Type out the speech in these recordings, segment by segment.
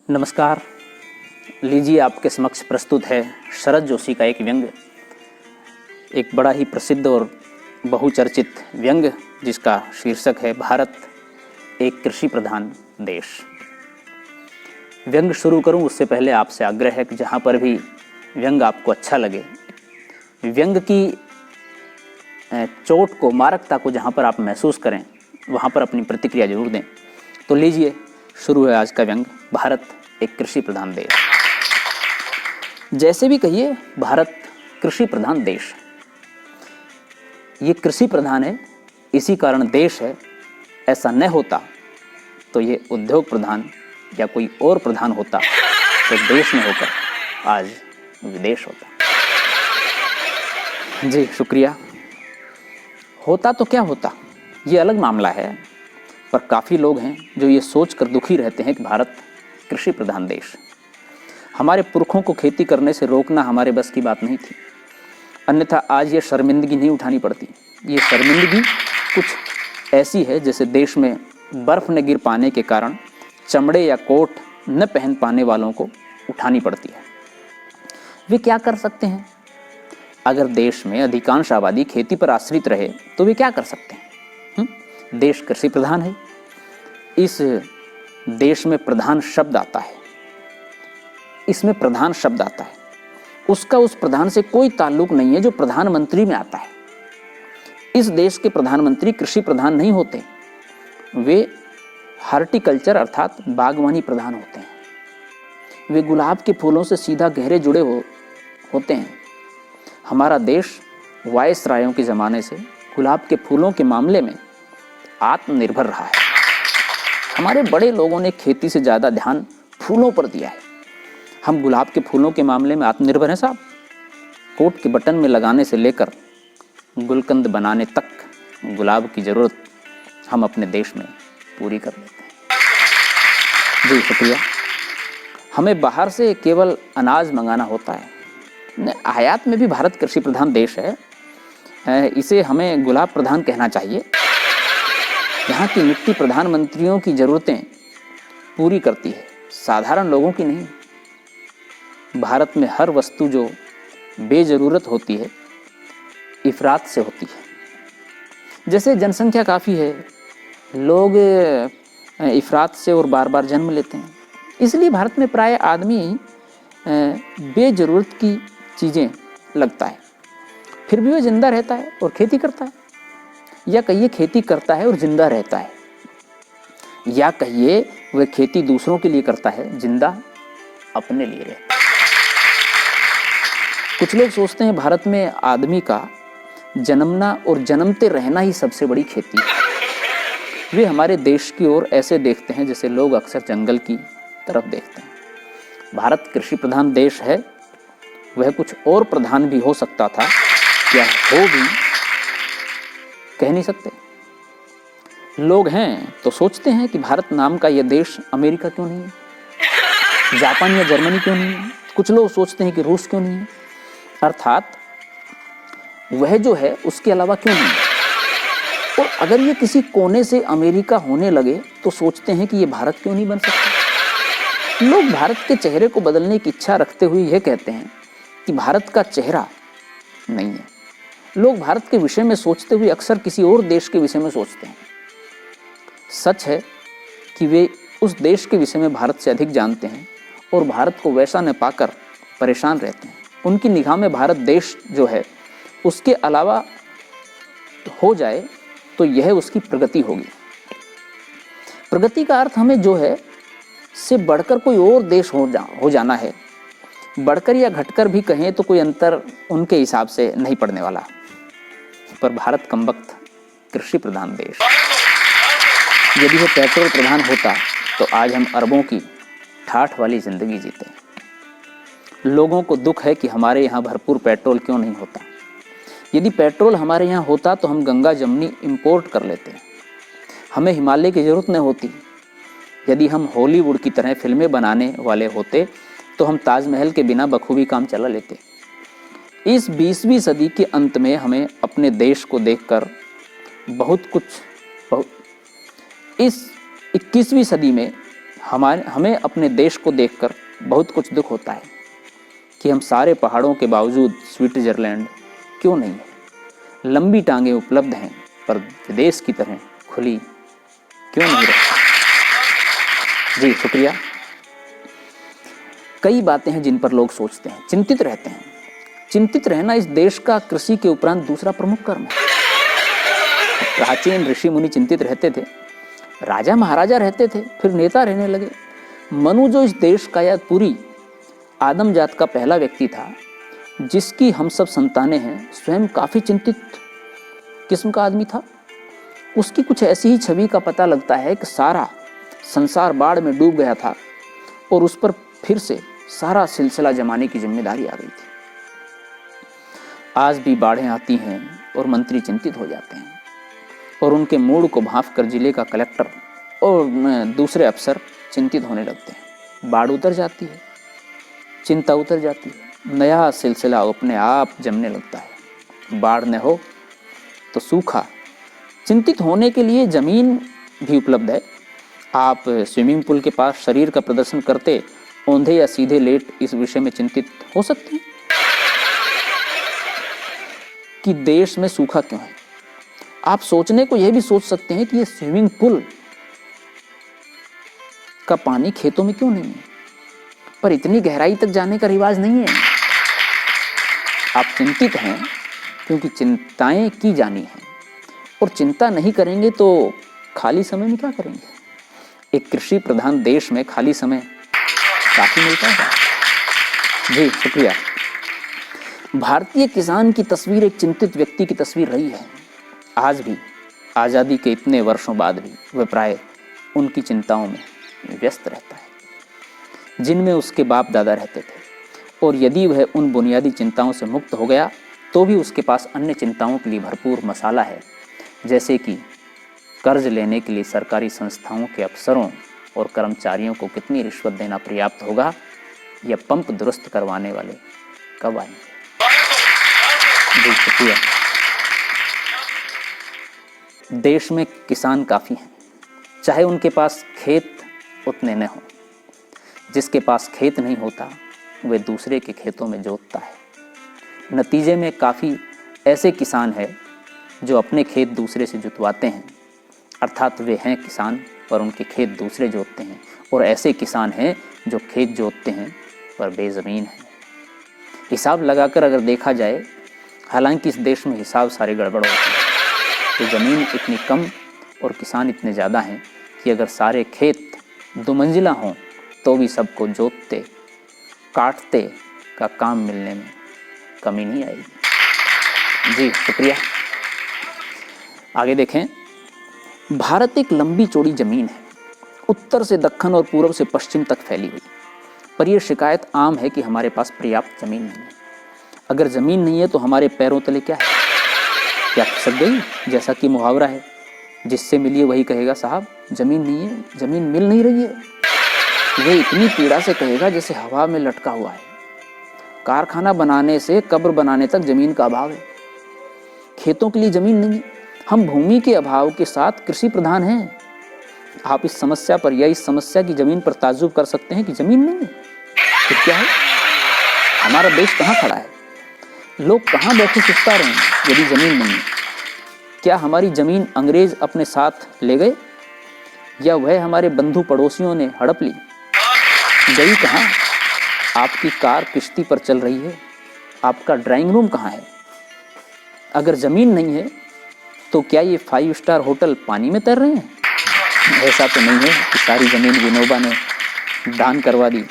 नमस्कार। लीजिए आपके समक्ष प्रस्तुत है शरद जोशी का एक व्यंग्य, एक बड़ा ही प्रसिद्ध और बहुचर्चित व्यंग्य जिसका शीर्षक है भारत एक कृषि प्रधान देश। व्यंग्य शुरू करूं उससे पहले आपसे आग्रह है कि जहां पर भी व्यंग्य आपको अच्छा लगे, व्यंग्य की चोट को, मारकता को जहां पर आप महसूस करें वहां पर अपनी प्रतिक्रिया जरूर दें। तो लीजिए शुरू है आज का व्यंग्य, भारत एक कृषि प्रधान देश। जैसे भी कहिए, भारत कृषि प्रधान देश। ये कृषि प्रधान है, इसी कारण देश है। ऐसा न होता तो ये उद्योग प्रधान या कोई और प्रधान होता तो देश में होकर आज विदेश होता। जी शुक्रिया। होता तो क्या होता, ये अलग मामला है, पर काफ़ी लोग हैं जो ये सोचकर दुखी रहते हैं कि भारत कृषि प्रधान देश। हमारे पुरखों को खेती करने से रोकना हमारे बस की बात नहीं थी, अन्यथा आज ये शर्मिंदगी नहीं उठानी पड़ती। ये शर्मिंदगी कुछ ऐसी है जैसे देश में बर्फ़ न गिर पाने के कारण चमड़े या कोट न पहन पाने वालों को उठानी पड़ती है। वे क्या कर सकते हैं? अगर देश में अधिकांश आबादी खेती पर आश्रित रहे तो वे क्या कर सकते हैं? देश कृषि प्रधान है। इस देश में प्रधान शब्द आता है, इसमें प्रधान शब्द आता है, उसका उस प्रधान से कोई ताल्लुक नहीं है जो प्रधानमंत्री में आता है। इस देश के प्रधानमंत्री कृषि प्रधान नहीं होते, वे हार्टिकल्चर अर्थात बागवानी प्रधान होते हैं। वे गुलाब के फूलों से सीधा गहरे जुड़े होते हैं। हमारा देश वायसरायों के ज़माने से गुलाब के फूलों के मामले में आत्मनिर्भर रहा है। हमारे बड़े लोगों ने खेती से ज़्यादा ध्यान फूलों पर दिया है। हम गुलाब के फूलों के मामले में आत्मनिर्भर हैं साहब। कोट के बटन में लगाने से लेकर गुलकंद बनाने तक गुलाब की ज़रूरत हम अपने देश में पूरी कर लेते हैं। जी शुक्रिया। हमें बाहर से केवल अनाज मंगाना होता है। आयात में भी भारत कृषि प्रधान देश है, इसे हमें गुलाब प्रधान कहना चाहिए। यहाँ की मिट्टी प्रधानमंत्रियों की ज़रूरतें पूरी करती है, साधारण लोगों की नहीं। भारत में हर वस्तु जो बेज़रूरत होती है इफरात से होती है। जैसे जनसंख्या काफ़ी है, लोग इफरात से और बार बार जन्म लेते हैं, इसलिए भारत में प्राय आदमी बेज़रूरत की चीज़ें लगता है, फिर भी वह जिंदा रहता है और खेती करता है। या कहिए खेती करता है और जिंदा रहता है, या कहिए वह खेती दूसरों के लिए करता है, जिंदा अपने लिए रहता है। कुछ लोग सोचते हैं भारत में आदमी का जन्मना और जन्मते रहना ही सबसे बड़ी खेती है। वे हमारे देश की ओर ऐसे देखते हैं जैसे लोग अक्सर जंगल की तरफ देखते हैं। भारत कृषि प्रधान देश है, वह कुछ और प्रधान भी हो सकता था, क्या हो भी कह नहीं सकते। लोग हैं तो सोचते हैं कि भारत नाम का यह देश अमेरिका क्यों नहीं है, जापान या जर्मनी क्यों नहीं है। कुछ लोग सोचते हैं कि रूस क्यों नहीं है, अर्थात वह जो है उसके अलावा क्यों नहीं है। और अगर ये किसी कोने से अमेरिका होने लगे तो सोचते हैं कि ये भारत क्यों नहीं बन सकता। लोग भारत के चेहरे को बदलने की इच्छा रखते हुए यह कहते हैं कि भारत का चेहरा नहीं है। लोग भारत के विषय में सोचते हुए अक्सर किसी और देश के विषय में सोचते हैं। सच है कि वे उस देश के विषय में भारत से अधिक जानते हैं और भारत को वैसा न पाकर परेशान रहते हैं। उनकी निगाह में भारत देश जो है उसके अलावा हो जाए तो यह उसकी प्रगति होगी। प्रगति का अर्थ हमें जो है से बढ़कर कोई और देश हो जाना है। बढ़कर या घटकर भी कहें तो कोई अंतर उनके हिसाब से नहीं पड़ने वाला। पर भारत कमबख्त कृषि प्रधान देश। यदि वो पेट्रोल प्रधान होता तो आज हम अरबों की ठाठ वाली ज़िंदगी जीते। लोगों को दुख है कि हमारे यहाँ भरपूर पेट्रोल क्यों नहीं होता। यदि पेट्रोल हमारे यहाँ होता तो हम गंगा जमनी इंपोर्ट कर लेते, हमें हिमालय की ज़रूरत न होती। यदि हम हॉलीवुड की तरह फिल्में बनाने वाले होते तो हम ताजमहल के बिना बखूबी काम चला लेते। इस 20वीं सदी के अंत में हमें अपने देश को देखकर इस 21वीं सदी में हमें अपने देश को देखकर बहुत कुछ दुख होता है कि हम सारे पहाड़ों के बावजूद स्विट्जरलैंड क्यों नहीं है। लंबी टांगें उपलब्ध हैं पर विदेश की तरह खुली क्यों नहीं रहती। जी शुक्रिया। कई बातें हैं जिन पर लोग सोचते हैं, चिंतित रहते हैं। चिंतित रहना इस देश का कृषि के उपरांत दूसरा प्रमुख कर्म है। प्राचीन ऋषि मुनि चिंतित रहते थे, राजा महाराजा रहते थे, फिर नेता रहने लगे। मनु जो इस देश का या पूरी आदम जात का पहला व्यक्ति था जिसकी हम सब संतानें हैं, स्वयं काफी चिंतित किस्म का आदमी था। उसकी कुछ ऐसी ही छवि का पता लगता है कि सारा संसार बाढ़ में डूब गया था और उस पर फिर से सारा सिलसिला जमाने की जिम्मेदारी आ गई थी। आज भी बाढ़ें आती हैं और मंत्री चिंतित हो जाते हैं और उनके मूड को भांप कर जिले का कलेक्टर और दूसरे अफसर चिंतित होने लगते हैं। बाढ़ उतर जाती है, चिंता उतर जाती है, नया सिलसिला अपने आप जमने लगता है। बाढ़ न हो तो सूखा। चिंतित होने के लिए जमीन भी उपलब्ध है। आप स्विमिंग पूल के पास शरीर का प्रदर्शन करते औंधे या सीधे लेट इस विषय में चिंतित हो सकते हैं कि देश में सूखा क्यों है। आप सोचने को यह भी सोच सकते हैं कि यह स्विमिंग पूल का पानी खेतों में क्यों नहीं है, पर इतनी गहराई तक जाने का रिवाज नहीं है। आप चिंतित हैं क्योंकि चिंताएं की जानी हैं और चिंता नहीं करेंगे तो खाली समय में क्या करेंगे। एक कृषि प्रधान देश में खाली समय काफी मिलता है। जी शुक्रिया। भारतीय किसान की तस्वीर एक चिंतित व्यक्ति की तस्वीर रही है। आज भी आज़ादी के इतने वर्षों बाद भी वह प्राय उनकी चिंताओं में व्यस्त रहता है जिनमें उसके बाप दादा रहते थे, और यदि वह उन बुनियादी चिंताओं से मुक्त हो गया तो भी उसके पास अन्य चिंताओं के लिए भरपूर मसाला है, जैसे कि कर्ज लेने के लिए सरकारी संस्थाओं के अफसरों और कर्मचारियों को कितनी रिश्वत देना पर्याप्त होगा, या पंप दुरुस्त करवाने वाले कब आएंगे। जी शुक्रिया। देश में किसान काफ़ी हैं, चाहे उनके पास खेत उतने न हों। जिसके पास खेत नहीं होता वह दूसरे के खेतों में जोतता है। नतीजे में काफ़ी ऐसे किसान हैं जो अपने खेत दूसरे से जुतवाते हैं, अर्थात वे हैं किसान पर उनके खेत दूसरे जोतते हैं, और ऐसे किसान हैं जो खेत जोतते हैं पर बेज़मीन हैं। हिसाब लगाकर अगर देखा जाए, हालांकि इस देश में हिसाब सारे गड़बड़ होते हैं, तो ज़मीन इतनी कम और किसान इतने ज़्यादा हैं कि अगर सारे खेत दुमंजिला हों तो भी सबको जोतते काटते का काम मिलने में कमी नहीं आएगी। जी शुक्रिया। आगे देखें। भारत एक लंबी चौड़ी ज़मीन है, उत्तर से दक्षिण और पूर्व से पश्चिम तक फैली हुई, पर यह शिकायत आम है कि हमारे पास पर्याप्त ज़मीन नहीं है। अगर ज़मीन नहीं है तो हमारे पैरों तले क्या है, क्या खिसक गई, जैसा कि मुहावरा है, जिससे मिलिए वही कहेगा साहब ज़मीन नहीं है, ज़मीन मिल नहीं रही है। वह इतनी पीड़ा से कहेगा जैसे हवा में लटका हुआ है। कारखाना बनाने से कब्र बनाने तक ज़मीन का अभाव है। खेतों के लिए ज़मीन नहीं है। हम भूमि के अभाव के साथ कृषि प्रधान हैं। आप इस समस्या पर या इस समस्या की ज़मीन पर ताज्जुब कर सकते हैं कि ज़मीन नहीं है, फिर क्या है। हमारा देश कहाँ खड़ा है, लोग कहाँ बैठे सुस्ता रहे हैं यदि ज़मीन नहीं है। क्या हमारी ज़मीन अंग्रेज अपने साथ ले गए, या वह हमारे बंधु पड़ोसियों ने हड़प ली। गई कहाँ। आपकी कार किश्ती पर चल रही है, आपका ड्राइंग रूम कहाँ है। अगर ज़मीन नहीं है तो क्या ये 5 स्टार होटल पानी में तैर रहे हैं। ऐसा तो नहीं है कि सारी ज़मीन विनोबा ने दान करवा दी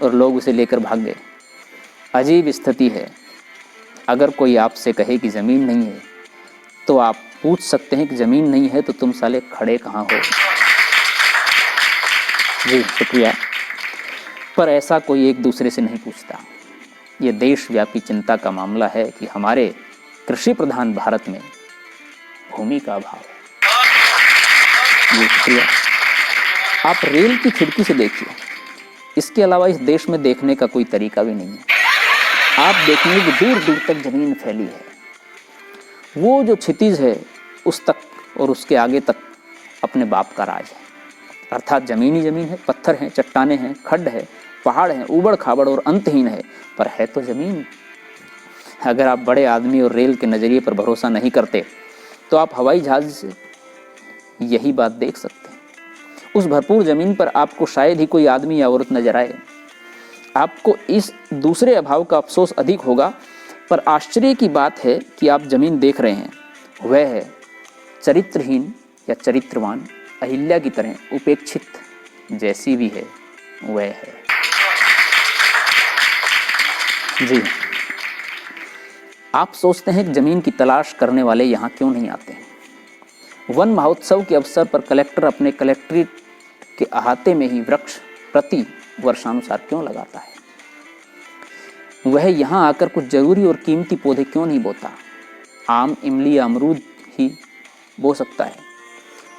और लोग उसे लेकर भाग गए। अजीब स्थिति है। अगर कोई आपसे कहे कि ज़मीन नहीं है तो आप पूछ सकते हैं कि ज़मीन नहीं है तो तुम साले खड़े कहाँ हो। जी शुक्रिया। पर ऐसा कोई एक दूसरे से नहीं पूछता। ये देशव्यापी चिंता का मामला है कि हमारे कृषि प्रधान भारत में भूमि का अभाव है। जी शुक्रिया। आप रेल की खिड़की से देखिए, इसके अलावा इस देश में देखने का कोई तरीका भी नहीं है। आप देखेंगे कि दूर दूर तक ज़मीन फैली है। वो जो क्षितिज है उस तक और उसके आगे तक अपने बाप का राज है। अर्थात ज़मीन ही ज़मीन है, पत्थर हैं, चट्टाने हैं, खड्ड है, पहाड़ हैं, ऊबड़ खाबड़ और अंतहीन है, पर है तो ज़मीन। अगर आप बड़े आदमी और रेल के नज़रिए पर भरोसा नहीं करते तो आप हवाई जहाज़ से यही बात देख सकते हैं। उस भरपूर ज़मीन पर आपको शायद ही कोई आदमी या औरत नजर आए। आपको इस दूसरे अभाव का अफसोस अधिक होगा, पर आश्चर्य की बात है कि आप ज़मीन देख रहे हैं, वह है चरित्रहीन या चरित्रवान, अहिल्या की तरह उपेक्षित, जैसी भी है वह है। जी, आप सोचते हैं कि ज़मीन की तलाश करने वाले यहाँ क्यों नहीं आते हैं? वन महोत्सव के अवसर पर कलेक्टर अपने कलेक्ट्रेट के अहाते में ही वृक्ष प्रति वर्षानुसार क्यों लगाता है? वह यहाँ आकर कुछ जरूरी और कीमती पौधे क्यों नहीं बोता? आम, इमली या अमरूद ही बो सकता है,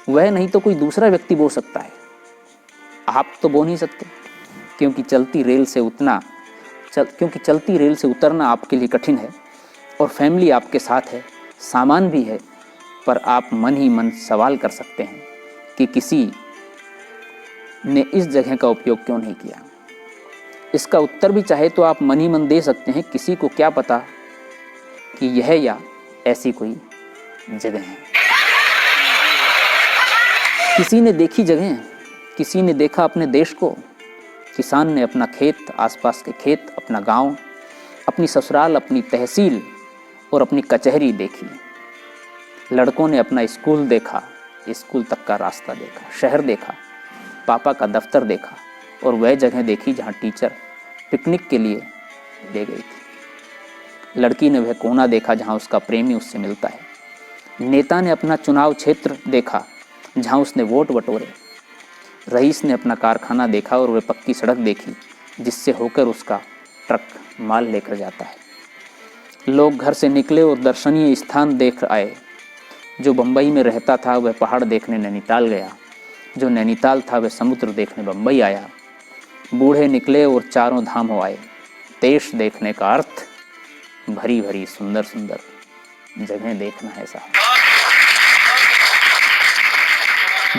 वह नहीं तो कोई दूसरा व्यक्ति बो सकता है। आप तो बो नहीं सकते, क्योंकि चलती रेल से उतरना आपके लिए कठिन है और फैमिली आपके साथ है, सामान भी है। पर आप मन ही मन सवाल कर सकते हैं कि किसी ने इस जगह का उपयोग क्यों नहीं किया। इसका उत्तर भी चाहे तो आप मन ही मन दे सकते हैं, किसी को क्या पता कि यह या ऐसी कोई जगह है। किसी ने देखी जगह, किसी ने देखा अपने देश को। किसान ने अपना खेत, आसपास के खेत, अपना गांव, अपनी ससुराल, अपनी तहसील और अपनी कचहरी देखी। लड़कों ने अपना स्कूल देखा, स्कूल तक का रास्ता देखा, शहर देखा, पापा का दफ्तर देखा और वह जगह देखी जहाँ टीचर पिकनिक के लिए ले गई थी। लड़की ने वह कोना देखा जहाँ उसका प्रेमी उससे मिलता है। नेता ने अपना चुनाव क्षेत्र देखा जहाँ उसने वोट बटोरे। रईस ने अपना कारखाना देखा और वह पक्की सड़क देखी जिससे होकर उसका ट्रक माल लेकर जाता है। लोग घर से निकले और दर्शनीय स्थान देख आए। जो बम्बई में रहता था वह पहाड़ देखने नैनीताल गया, जो नैनीताल था वह समुद्र देखने बम्बई आया। बूढ़े निकले और चारों धाम हो आए। देश देखने का अर्थ भरी भरी सुंदर सुंदर जगह देखना है साहब।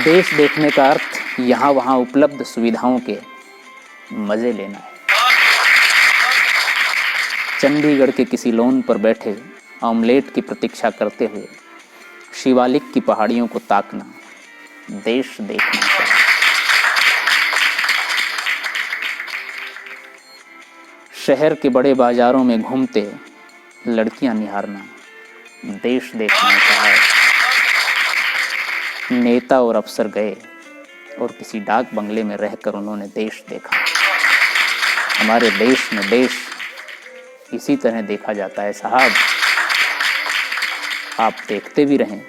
देश देखने का अर्थ यहाँ वहाँ उपलब्ध सुविधाओं के मजे लेना है। चंडीगढ़ के किसी लॉन पर बैठे ऑमलेट की प्रतीक्षा करते हुए शिवालिक की पहाड़ियों को ताकना देश देखना है। शहर के बड़े बाजारों में घूमते लड़कियां निहारना देश देखना है। नेता और अफसर गए और किसी डाक बंगले में रहकर उन्होंने देश देखा। हमारे देश में देश इसी तरह देखा जाता है साहब। आप देखते भी रहें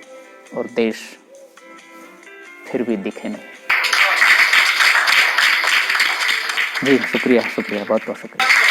और देश फिर भी दिखे नहीं। जी शुक्रिया, बहुत बहुत शुक्रिया।